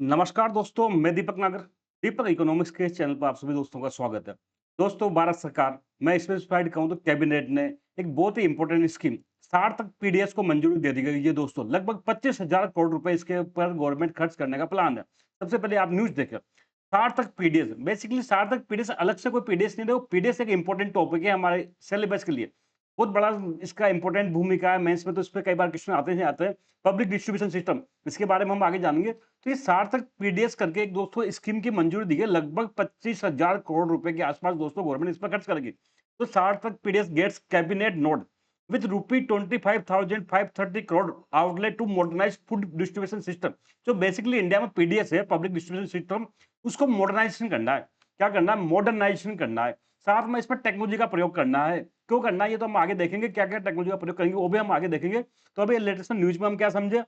नमस्कार दोस्तों, मैं दीपक नागर। दीपक इकोनॉमिक्स के चैनल पर आप सभी दोस्तों का स्वागत है। दोस्तों, भारत सरकार, मैं स्पेसिफाइड कहूँ तो कैबिनेट ने एक बहुत ही इंपॉर्टेंट स्कीम सार्थक पीडीएस को मंजूरी दे दी गई है दोस्तों। लगभग 25,000 करोड़ रुपए इसके ऊपर गवर्नमेंट खर्च करने का प्लान है। सबसे पहले आप न्यूज़ देखें, सार्थक पीडीएस, बेसिकली सार्थक पीडीएस अलग से कोई पीडीएस नहीं है, वो पीडीएस एक इंपॉर्टेंट टॉपिक है हमारे सिलेबस के लिए। बहुत बड़ा इसका इंपॉर्टेंट भूमिका है मेंस में, तो इस पे कई बार क्वेश्चन आते ही आते हैं। पब्लिक डिस्ट्रीब्यूशन सिस्टम, इसके बारे में हम आगे जानेंगे। तो ये सार्थक पीडीएस करके एक दोस्तों स्कीम की मंजूरी दी है, लगभग 25,000 करोड़ रुपए के आसपास दोस्तों गवर्नमेंट इस पर खर्च करेगी। तो Sarthak PDS gets cabinet note with rupee 25,530 crore outlet to modernise food distribution system. जो बेसिकली इंडिया में पीडीएस है, पब्लिक डिस्ट्रीब्यूशन सिस्टम, उसको मॉडर्नाइजेशन करना है। क्या करना है? मॉडर्नाइजेशन करना है। साथ में इसमें टेक्नोलॉजी का प्रयोग करना है। क्यों करना है ये तो हम आगे देखेंगे, क्या क्या टेक्नोलॉजी का प्रयोग करेंगे वो भी हम आगे देखेंगे। तो अभी लेटेस्ट न्यूज में हम क्या समझे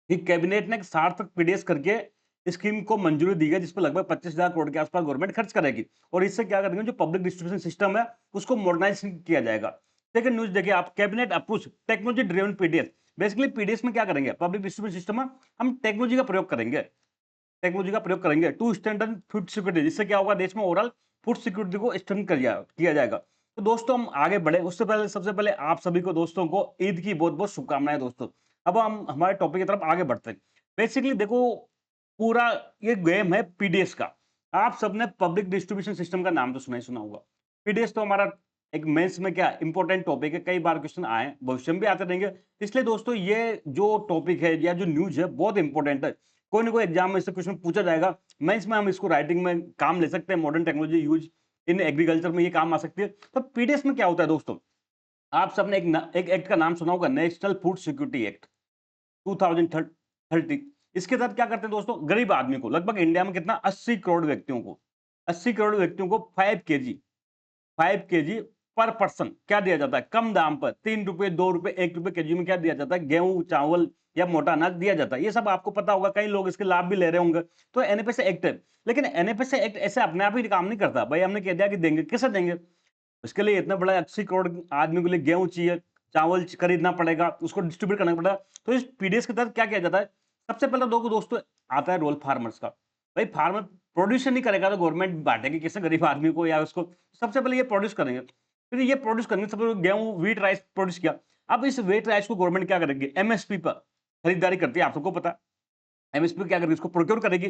कि कैबिनेट ने एक सार्थक पीडीएस करके स्कीम को मंजूरी दी है, जिसपे लगभग 25,000 करोड़ के आसपास गवर्नमेंट खर्च करेगी। और इससे क्या करेंगे, जो पब्लिक डिस्ट्रीब्यूशन सिस्टम है उसको मॉडर्नाइज किया जाएगा। सेकंड न्यूज देखिए आप, cabinet approves technology driven PDS. Basically PDS में क्या करेंगे, पब्लिक डिस्ट्रीब्यूशन सिस्टम में हम टेक्नोलॉजी का प्रयोग करेंगे। टेक्नोलॉजी का प्रयोग करेंगे टू स्टैंडर्ड फूड सिक्योरिटी, जिससे क्या होगा, देश में ओवरऑल फूड सिक्योरिटी को स्ट्रेंथन किया जाएगा। तो दोस्तों हम आगे बढ़े उससे पहले सबसे पहले आप सभी को दोस्तों को ईद की बहुत बहुत शुभकामनाएं दोस्तों। अब हम हमारे टॉपिक की तरफ आगे बढ़ते हैं। बेसिकली देखो, पूरा ये गेम है पीडीएस का। आप सबने पब्लिक डिस्ट्रीब्यूशन सिस्टम का नाम तो सुना ही सुना होगा। पीडीएस तो हमारा एक मेंस में क्या इंपॉर्टेंट टॉपिक है, कई बार क्वेश्चन आए हैं, भविष्य में भी आते रहेंगे। इसलिए दोस्तों ये जो टॉपिक है या जो न्यूज है बहुत इंपॉर्टेंट है। कोई ना कोई एग्जाम में इससे क्वेश्चन पूछा जाएगा। मेंस में हम इसको राइटिंग में काम ले सकते हैं, modern technology use in agriculture में ये काम आ सकती है। तो पीडीएस में क्या होता है दोस्तों, आप सबने एक एक्ट का नाम सुना होगा, नेशनल फूड सिक्योरिटी एक्ट 2030। इसके तहत क्या करते हैं दोस्तों, गरीब आदमी को, लगभग इंडिया में कितना 80 करोड़ व्यक्तियों को 5 केजी पर पर्सन क्या दिया जाता है, कम दाम पर 3 रुपए 2 रुपए 1 रुपए केजी में क्या दिया जाता है, गेहूं चावल या मोटा अनाज दिया जाता है। ये सब आपको पता होगा, कई लोग इसके लाभ भी ले रहे होंगे। तो एनएफएस एक्ट है। लेकिन एनएफएस एक्ट ऐसे अपने आप ही काम नहीं करता। भाई हमने कह दिया कि देंगे, किसे देंगे? उसके लिए इतना बड़ा 80 करोड़ आदमी के लिए गेहूं चाहिए, चावल खरीदना पड़ेगा, उसको डिस्ट्रीब्यूट करना पड़ेगा। तो इस पीडीएस के तहत क्या किया जाता है, सबसे पहले दो दोस्तों आता है रोल फार्मर्स का। भाई फार्मर प्रोड्यूस नहीं करेगा तो गवर्नमेंट बांटेगी किसी गरीब आदमी को या उसको। सबसे पहले ये प्रोड्यूस करेंगे, फिर ये प्रोड्यूस करेंगे, सबसे पहले गेहूं व्हीट राइस प्रोड्यूस किया। अब इस व्हीट राइस को गवर्नमेंट क्या करेगी, एमएसपी पर खरीदारी करती है, आप सबको पता है। एमएसपी क्या करेगी, इसको प्रोक्योर करेगी।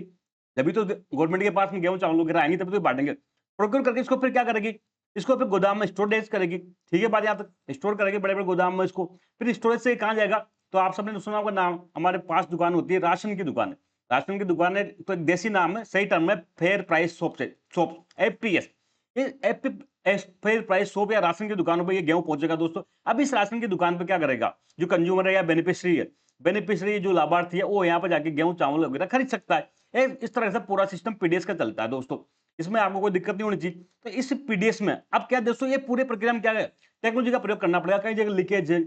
जब तो गवर्नमेंट के पास में गेहूं चावल वगैरह आएंगे तभी तो बांटेंगे। प्रोक्योर करके इसको फिर क्या करेगी, इसको फिर गोदाम में स्टोरेज करेगी। ठीक है बात, यहाँ तक स्टोर करेगी बड़े बड़े गोदाम में इसको। फिर स्टोरेज से कहाँ जाएगा, तो आप सबने तो सुना होगा नाम, हमारे पास दुकान होती है राशन की दुकान है। राशन की दुकान है तो एक देसी नाम है, सही टर्म है फेयर प्राइस शॉप से, shop FPS. Fair price shop या राशन की दुकानों पर ये गेहूं पहुंचेगा दोस्तों। अब इस राशन की दुकान पर क्या करेगा, जो कंज्यूमर है या बेनिफिशियरी है, बेनिफिशियरी जो लाभार्थी है, वो यहाँ पर जाके गेहूं चावल वगैरह खरीद सकता है। इस तरह से पूरा सिस्टम पीडीएस का चलता है दोस्तों। इसमें आपको कोई दिक्कत नहीं होनी चाहिए। तो इस पीडीएस में अब क्या दोस्तों, ये पूरे प्रक्रिया में क्या है, टेक्नोलॉजी का प्रयोग करना पड़ेगा। कई जगह लीकेज है,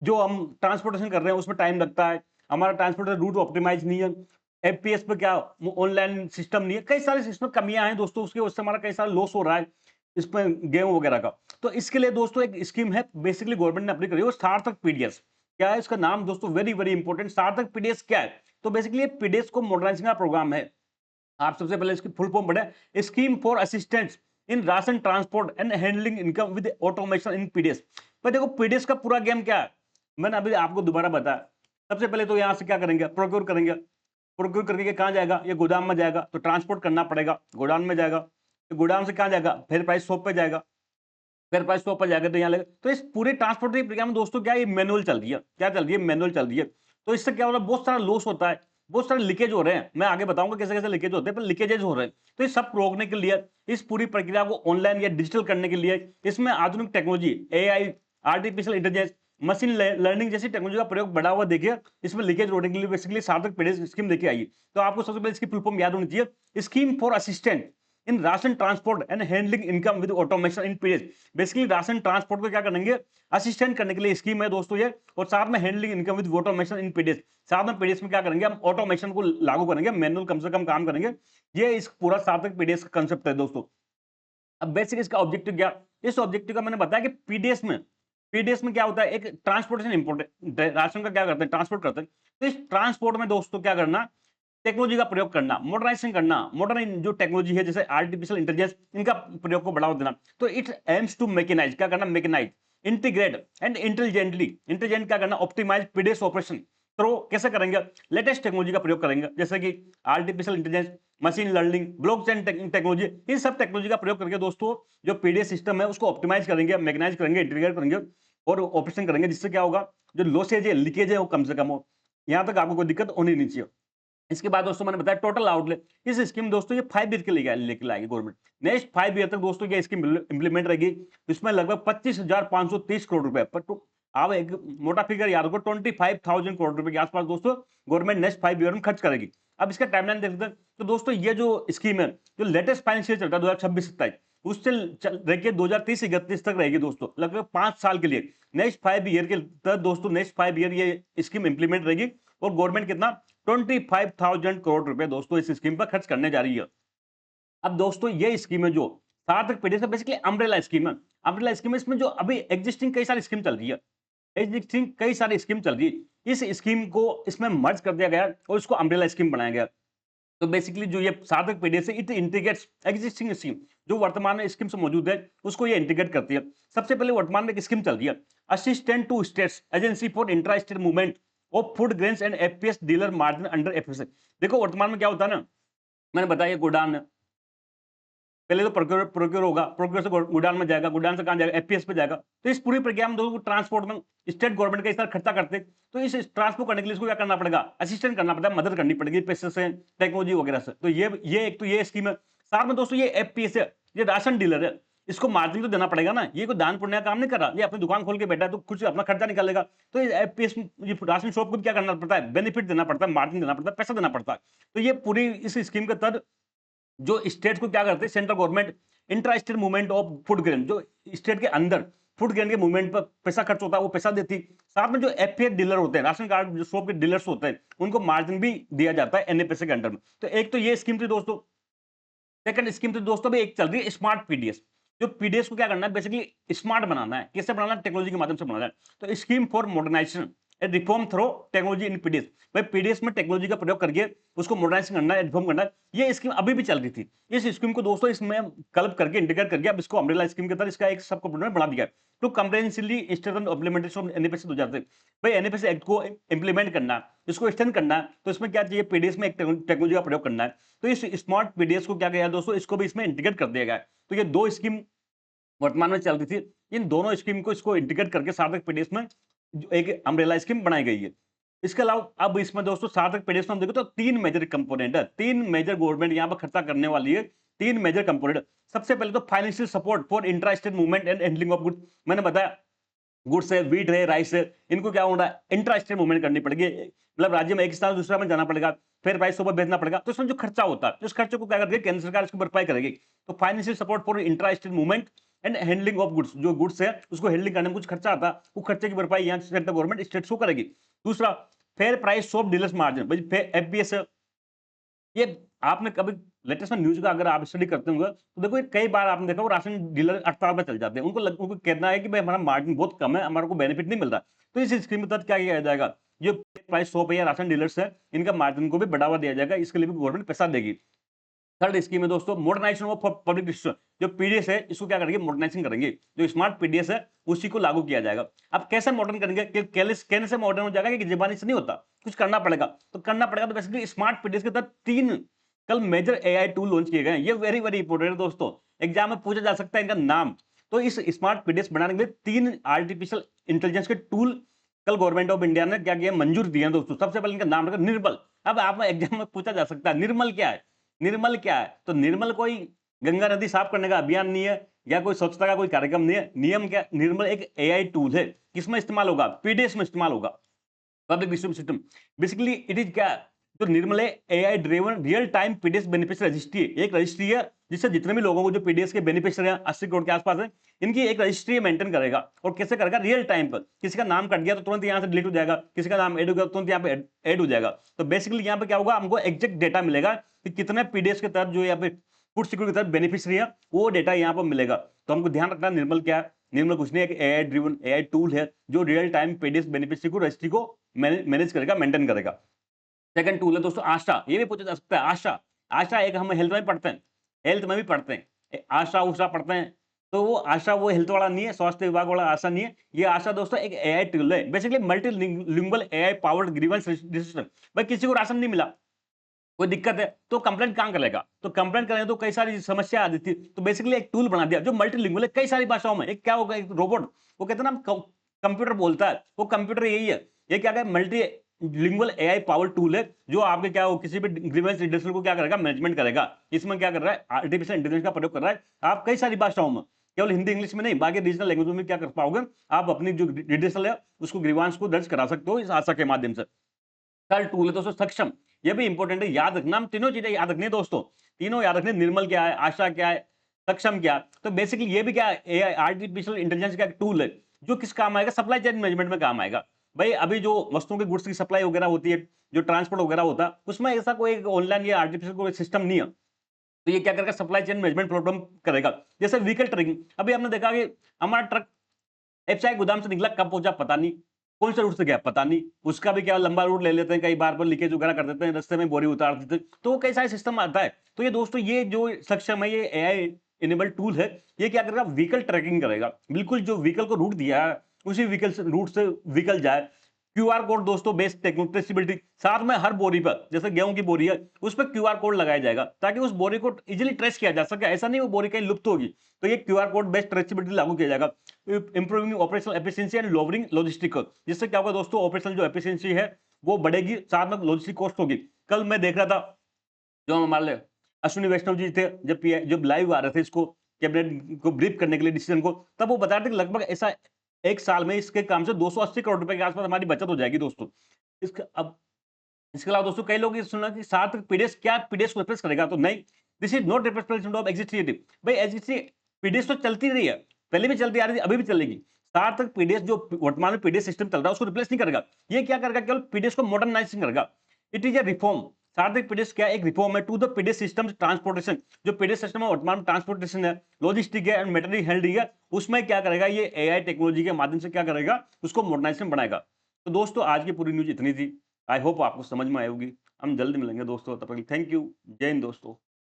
जो हम ट्रांसपोर्टेशन कर रहे हैं उसमें टाइम लगता है, हमारा ट्रांसपोर्टेशन रूट ऑप्टिमाइज नहीं है, एफपीएस पे क्या ऑनलाइन सिस्टम नहीं है, कई सारे सिस्टम कमियां हैं दोस्तों, उसके उससे हमारा कई सारा लॉस हो रहा है इसमें गेहूं वगैरह का। तो इसके लिए दोस्तों एक स्कीम है, बेसिकली गवर्नमेंट ने अपनी करी है, वो सार्थक पीडीएस। क्या है इसका नाम दोस्तों, वेरी वेरी इंपॉर्टेंट, सार्थक पीडीएस क्या है? तो बेसिकली ये पीडीएस को मॉडर्नाइजिंग का प्रोग्राम है। आप सबसे पहले इसकी फुल फॉर्म पढ़े, scheme for assistance in ration transport and handling income with automation in PDS. पर देखो पीडीएस का पूरा गेम क्या है, मैंने अभी आपको दोबारा बताया। सबसे पहले तो यहां से क्या करेंगे, प्रोक्योर करेंगे। प्रोक्योर करके ये कहाँ जाएगा, ये गोदाम में जाएगा, तो ट्रांसपोर्ट करना पड़ेगा, गोदाम में जाएगा। तो गोदाम से कहाँ जाएगा, फिर प्राइस शॉप पे जाएगा, फिर प्राइस शॉप पर जाएगा तो यहाँ लगेगा। तो इस पूरे ट्रांसपोर्ट की प्रक्रिया में दोस्तों क्या, ये मैनुअल चल रही है, क्या चल रही है, मैनुअल चल रही है। तो इससे क्या हो रहा है, बहुत सारा लॉस होता है, बहुत सारे लीकेज हो रहे हैं। मैं आगे बताऊंगा कैसे कैसे लीकेज होते हैं, पर लीकेजेस हो रहे हैं। तो ये सब रोकने के लिए, इस पूरी प्रक्रिया को ऑनलाइन या डिजिटल करने के लिए, इसमें आधुनिक technology, AI, artificial intelligence, machine learning जैसी टेक्नोलॉजी का प्रयोग बढ़ा हुआ देखिए। इसमें लीकेज रोकने के लिए बेसिकली सार्थक पीडीएस स्कीम देखिए आई। तो आपको सबसे पहले इसकी फुल फॉर्म याद होनी चाहिए, scheme for assistant in ration transport and handling income with automation in PDS. Basically ration transport को क्या करेंगे, असिस्टेंट करने के लिए स्कीम है दोस्तों ये, और साथ में handling income with automation in PDS. साथ में पीडीएस में क्या करेंगे, हम ऑटोमेशन को लागू करेंगे, मैनुअल कम से कम काम करेंगे। ये इस पूरा सार्थक पीडीएस का कंसेप्ट है दोस्तों। अब बेसिक इसका ऑब्जेक्टिव क्या, इस ऑब्जेक्टिव का मैंने बताया कि पीडीएस में क्या होता है, एक ट्रांसपोर्टेशन इंपोर्टेंट, राशन का क्या करते हैं, ट्रांसपोर्ट करते हैं। तो इस ट्रांसपोर्ट में दोस्तों क्या करना, टेक्नोलॉजी का प्रयोग करना, मॉडर्नाइजेशन करना, मॉडर्न जो टेक्नोलॉजी है जैसे आर्टिफिशियल इंटेलिजेंस, इनका प्रयोग को बढ़ावा देना। तो इट एम्स टू मैकेनाइज, क्या करना, मैकेनाइज, इंटीग्रेट एंड इंटेलिजेंट क्या करना, ऑप्टिमाइज पीडीएस ऑपरेशन। तो कैसे करेंगे, लेटेस्ट टेक्नोलॉजी का प्रयोग करेंगे जैसे कि artificial intelligence, machine learning, blockchain technology, इन सब टेक्नोलॉजी का प्रयोग करके दोस्तों जो पीडीएस सिस्टम है उसको ऑप्टिमाइज करेंगे, मैकेनाइज करेंगे, इंटीग्रेट करेंगे और ऑपरेशन करेंगे, जिससे क्या होगा, जो लॉसेज है, लीकेज है, वो कम से कम हो। यहां तक आपको कोई दिक्कत होनी नहीं चाहिए। इसके बाद दोस्तों मैंने बताया टोटल आउटले, इस स्कीम दोस्तों ये 5 ईयर के लिए लेके लाएगी गवर्नमेंट। नेक्स्ट 5 ईयर तक दोस्तों ये स्कीम इंप्लीमेंट रहेगी। इसमें लगभग 25,530 करोड़ रुपए पर, तो आप एक मोटा फिगर याद रखो, 25,000 करोड़ रुपए के आसपास दोस्तों गवर्नमेंट नेक्स्ट 5 ईयर में खर्च करेगी। अब इसका टाइमलाइन देखते हैं तो दोस्तों ये जो स्कीम है, जो लेटेस्ट फाइनेंशियल चलता है 2026-27, उससे रहिए 2030-31 तक रहेगी दोस्तों, लगभग 5 साल के लिए। नेक्स्ट 5 ईयर के तहत दोस्तों नेक्स्ट 5 ईयर ये स्कीम इंप्लीमेंट रहेगी और गवर्नमेंट कितना 25,000 करोड़ रुपए दोस्तों इस स्कीम पर खर्च करने जा रही है। अब दोस्तों ये स्कीम है जो सार्थक पीडीएस है, बेसिकली अम्ब्रेला स्कीम है। अम्ब्रेला स्कीम है, इसमें जो अभी एग्जिस्टिंग कई सारी स्कीम चल रही है, एग्जिस्टिंग कई सारी स्कीम चल रही है, इस स्कीम को इसमें मर्ज कर दिया गया और इसको अम्ब्रेला स्कीम बनाया गया। तो बेसिकली जो ये सार्थक पीडीएस है, इट इंटीग्रेट्स एग्जिस्टिंग स्कीम, जो वर्तमान में स्कीम से मौजूद है उसको ये इंटीग्रेट करती है। सबसे पहले वर्तमान में एक स्कीम चल रही है, assistant to states agency for intra state movement of food grains and FPS dealer margin under FSA. देखो वर्तमान में क्या होता है ना, मैंने बताया गोडाउन, पहले तो प्रोक्योर होगा, प्रोक्योर से गोडाउन में जाएगा, गोडाउन से कहां जाएगा, एफपीएस पे जाएगा। तो इस पूरी प्रक्रिया में दोस्तों ट्रांसपोर्ट में स्टेट गवर्नमेंट का इस तरह खर्चा करते, तो इस ट्रांसपोर्ट करने के लिए इसको क्या करना पड़ेगा, असिस्टेंट करना पड़ेगा, मदद करनी पड़ेगी पैसे से, टेक्नोलॉजी वगैरह से। तो ये एक तो ये स्कीम है। साथ में दोस्तों ये एफपीएस है, ये राशन डीलर है, इसको मार्जिन तो देना पड़ेगा ना, ये कोई दान पुण्य का काम नहीं कर रहा, ये अपनी दुकान खोल के बैठा है तो कुछ अपना खर्चा निकालेगा। तो ये एफपीएस राशन शॉप को क्या करना पड़ता है, बेनिफिट देना पड़ता है, मार्जिन देना पड़ता है, पैसा देना पड़ता है। तो ये पूरी इस स्कीम के तहत जो स्टेट को क्या करते हैं, central government intra state movement of food grain, जो स्टेट के अंदर फूड ग्रेन के मूवमेंट पर पैसा खर्च होता है वो पैसा देती। साथ में जो एफपीएस डीलर होते हैं, राशन कार्ड जो शॉप के डीलर्स होते हैं, उनको मार्जिन भी दिया जाता है एनएफएसए के अंडर में। तो एक तो ये स्कीम थी दोस्तों। सेकंड स्कीम थी दोस्तों भी एक चल रही है स्मार्ट पीडीएस, जो पीडीएस को क्या करना है, बेसिकली स्मार्ट बनाना है। कैसे बनाना है, टेक्नोलॉजी के माध्यम से बनाना है। तो scheme for modernisation reform through technology in PDS, भाई पीडीएस में टेक्नोलॉजी का प्रयोग करके उसको मॉडर्नाइजेशन करना है, रिफॉर्म करना है। ये स्कीम अभी भी चल रही थी। इस स्कीम को दोस्तों इसमें क्लब करके इंटीग्रेट करके अब इसको अम्ब्रेला स्कीम के तहत इसका एक सब कंपोनेंट बढ़ा दिया है। तो कंप्रेहेंसिवली स्ट्रेंथन इंप्लीमेंटेशन ऑफ एनएफएसए 2000, भाई एनएफएसए एक्ट को इंप्लीमेंट करना है, इसको एक्सटेंड करना है। तो इसमें क्या चाहिए, पीडीएस में एक टेक्नोलॉजी का प्रयोग करना है। तो इस स्मार्ट पीडीएस को क्या किया दोस्तों, इसको भी इसमें इंटीग्रेट कर दिया गया है। तो ये दो स्कीम वर्तमान में चल रही थी, इन दोनों स्कीम को इसको इंटीग्रेट करके सार्थक पीडीएस में जो एक अम्ब्रेला स्कीम बनाई गई है। इसके अलावा अब इसमें दोस्तों सार्थक पीडीएस में हम देखो तो 3 मेजर कंपोनेंट है, 3 मेजर गवर्नमेंट यहाँ पर खर्चा करने वाली है, 3 मेजर कंपोनेंट। सबसे पहले तो financial support for intra state movement and handling of goods, मैंने बताया गुड्स है, व्हीट है, राइस है, इनको क्या होना है, इंट्रा स्टेट मूवमेंट करनी पड़ेगी, मतलब राज्य में एक स्थान से दूसरा में जाना पड़ेगा, फिर प्राइस ऊपर भेजना पड़ेगा। तो इसमें जो खर्चा होता है, उस खर्चे को क्या करती है केंद्र सरकार, इसको भरपाई करेगी। तो financial support for intra state movement and handling of goods, जो गुड्स है उसको हैंडलिंग करने में कुछ खर्चा आता है, वो खर्चे की भरपाई यहाँ सेंट्रल गवर्नमेंट स्टेट्स को करेगी। दूसरा fair price of dealers margin, भाई एफपीएस, ये आपने कभी लेटेस्ट में न्यूज का अगर आप स्टडी करते होंगे तो देखो कई बार आपने देखा वो राशन डीलर हड़ताल पर चल जाते हैं, उनको कहना है कि भाई हमारा मार्जिन बहुत कम है, हमारे को बेनिफिट नहीं मिल रहा। तो इस स्कीम के तहत क्या किया जाएगा, जो प्राइस शॉप है या राशन डीलर्स है, इनका मार्जिन को भी बढ़ावा दिया जाएगा, इसके लिए भी गवर्नमेंट पैसा देगी। थर्ड स्कीम है दोस्तों मॉडर्नाइजेशन ऑफ पब्लिक डिस्ट्रीब्यूशन, जो पीडीएस है इसको क्या करेंगे, मॉडर्नाइजेशन करेंगे। जो स्मार्ट पीडीएस है उसी को लागू किया जाएगा। अब कैसे मॉडर्न करेंगे, कहने से मॉडर्न हो जाएगा कि जबानी से नहीं होता, कुछ करना पड़ेगा। तो करना पड़ेगा, तो बेसिकली स्मार्ट पीडीएस के तहत 3 कल मेजर एआई टूल लॉन्च किए गए हैं। ये वेरी वेरी इंपॉर्टेंट है दोस्तों, एग्जाम में पूछा जा सकता है इनका नाम। तो इस स्मार्ट पीडीएस बनाने के लिए 3 आर्टिफिशियल इंटेलिजेंस के टूल कल गवर्नमेंट ऑफ इंडिया ने क्या किया, मंजूर दिए हैं दोस्तों। सबसे पहले इनका नाम रखा निर्मल। अब आप एग्जाम में पूछा जा सकता है निर्मल क्या है, निर्मल क्या है। तो निर्मल कोई गंगा नदी साफ करने का अभियान नहीं है या कोई स्वच्छता का कोई कार्यक्रम नहीं है। नियम क्या, निर्मल एक एआई टूल है। किसमें इस्तेमाल होगा, पीडीएस में इस्तेमाल होगा, public distribution system. Basically it is क्या, जो निर्मल है AI driven real time PDS beneficiary registry है। एक रजिस्ट्री है जिससे जितने भी लोगों को जो पीडीएस के बेनिफिशियरी हैं 80 करोड़ के आसपास है, इनकी एक रजिस्ट्री मेंटेन करेगा। और कैसे करेगा, रियल टाइम पर। किसी का नाम कट गया तो तुरंत यहाँ से डिलीट हो जाएगा, किसी का नाम ऐड हो गया तो तुरंत यहाँ पे ऐड हो जाएगा। तो बेसिकली यहाँ पे क्या होगा, हमको एग्जैक्ट डेटा मिलेगा कि कितने पीडीएस के तहत जो यहाँ पे फूड सिक्योरिटी के तहत बेनिफिशियरी है, वो डेटा यहाँ पर मिलेगा। तो हमको ध्यान रखना निर्मल क्या है, निर्मल कुछ नहीं है, एक एआई ड्रिवन एआई टूल है जो रियल टाइम पीडीएस बेनिफिशियरी को रजिस्ट्री को मैनेज करेगा, मेंटेन करेगा। सेकंड टूल है दोस्तों आशा, ये भी पूछा जा सकता है आशा। आशा एक हम हेल्थ में पढ़ते हैं, हेल्थ में भी पढ़ते हैं, आशा उषा पढ़ते हैं, तो वो आशा वो हेल्थ वाला नहीं है, स्वास्थ्य विभाग वाला आशा नहीं है। ये आशा दोस्तों एक एआई टूल है, basically multilingual AI powered grievance register. भाई किसी को राशन नहीं मिला, कोई दिक्कत है तो कंप्लेंट कहाँ करेगा, तो कंप्लेंट करें तो कई सारी समस्या आ जाती है, तो बेसिकली एक टूल बना दिया जो मल्टीलिंगुअल है, कई सारी भाषाओं में। एक क्या होगा, एक रोबोट, वो कहते हैं ना कंप्यूटर बोलता है, वो कंप्यूटर यही है। ये क्या है, multi lingual AI power tool है, जो आपके क्या हो किसी भी ग्रीवेंस रिडक्शन को क्या करेगा, मैनेजमेंट करेगा। इसमें क्या कर रहा है, आर्टिफिशियल इंटेलिजेंस का प्रयोग कर रहा है। आप कई सारी भाषाओं में, केवल हिंदी इंग्लिश में नहीं, बाकी रीजनल लैंग्वेज में क्या कर पाओगे, आप अपनी जो रिडक्शन है उसको ग्रीवांस को दर्ज करा सकते हो इस आशा के माध्यम से। थर्ड टूल है दोस्तों सक्षम, ये भी इंपॉर्टेंट है, याद रखना, हम तीनों चीजें याद रखनी है दोस्तों, तीनों याद रखने, निर्मल क्या है, आशा क्या है, सक्षम क्या है। तो बेसिकली ये भी क्या है, एआई आर्टिफिशियल इंटेलिजेंस का एक टूल है, जो किस काम आएगा, सप्लाई चेन मैनेजमेंट में काम आएगा। भाई अभी जो वस्तुओं के गुड्स की सप्लाई वगैरह होती है, जो ट्रांसपोर्ट वगैरह होता है, उसमें ऐसा कोई ऑनलाइन या आर्टिफिशियल कोई सिस्टम नहीं है, तो ये क्या करेगा, सप्लाई चेन मैनेजमेंट प्रॉब्लम करेगा। जैसे व्हीकल ट्रैकिंग, अभी हमने देखा कि हमारा ट्रक एफसीआई गोदाम से निकला, कब पहुंचा पता नहीं, कौन से रूट से गया पता नहीं, उसका भी क्या लंबा रूट ले लेते हैं, कई बार पर लीकेज वगैरह कर देते हैं, रास्ते में बोरी उतार देते हैं, तो कई सारे सिस्टम आता है। तो ये दोस्तों ये जो सक्षम है, ये एआई इनेबल टूल है, ये क्या करेगा, व्हीकल ट्रैकिंग करेगा, बिल्कुल जो व्हीकल को रूट दिया है उसी व्हीकल से रूट से व्हीकल जाए। क्यूआर कोड दोस्तों बेस्ड ट्रेसिबिलिटी, साथ में हर बोरी पर, जैसे गेहूं की बोरी है उस पर क्यूआर कोड लगाया जाएगा, ताकि उस बोरी को इजीली ट्रेस किया जा सके, ऐसा नहीं वो बोरी कहीं लुप्त होगी, तो ये क्यूआर कोड बेस्ड ट्रेसिबिलिटी लागू किया जाएगा। Improving operational efficiency and lowering logistic, जिससे क्या होगा दोस्तों, ऑपरेशनल जो एफिशिएंसी है वो बढ़ेगी, साथ में लॉजिस्टिक कॉस्ट होगी। कल मैं देख रहा था, जो हमारे अश्विनी वैष्णव जी थे, जब लाइव आ रहे थे इसको कैबिनेट को ब्रीफ करने के लिए डिसीजन को, तब वो बता रहे थे कि लगभग ऐसा एक साल में इसके काम से 280 करोड़ रुपए के आसपास हमारी बचत हो जाएगी दोस्तों। इसका अब इसके अलावा दोस्तों कई लोग ये सुना कि सार्थक पीडीएस क्या पीडीएस को रिप्लेस करेगा, तो नहीं, this is not replacement of existing. भाई एग्जिस्टिंग पीडीएस तो चलती रही है, पहले भी चलती आ रही थी, अभी भी चलेगी। सार्थक पीडीएस जो वर्तमान में पीडीएस सिस्टम चल रहा है उसको रिप्लेस नहीं करेगा, ये क्या करेगा, केवल पीडीएस को मॉडर्नाइजिंग करेगा। It is a reform, Sarthak PDS क्या एक रिफॉर्म है to the PDS system transportation, जो पीडीएस सिस्टम है वर्तमान में ट्रांसपोर्टेशन है, लॉजिस्टिक है एंड मटेरियल हैंडलिंग है, उसमें क्या करेगा, ये एआई टेक्नोलॉजी के माध्यम से क्या करेगा, उसको मॉडर्नाइजेशन बनाएगा। तो दोस्तों आज की पूरी न्यूज इतनी थी, आई होप आपको समझ में आई होगी। हम जल्दी मिलेंगे दोस्तों, तब तक थैंक यू, जय हिंद दोस्तों।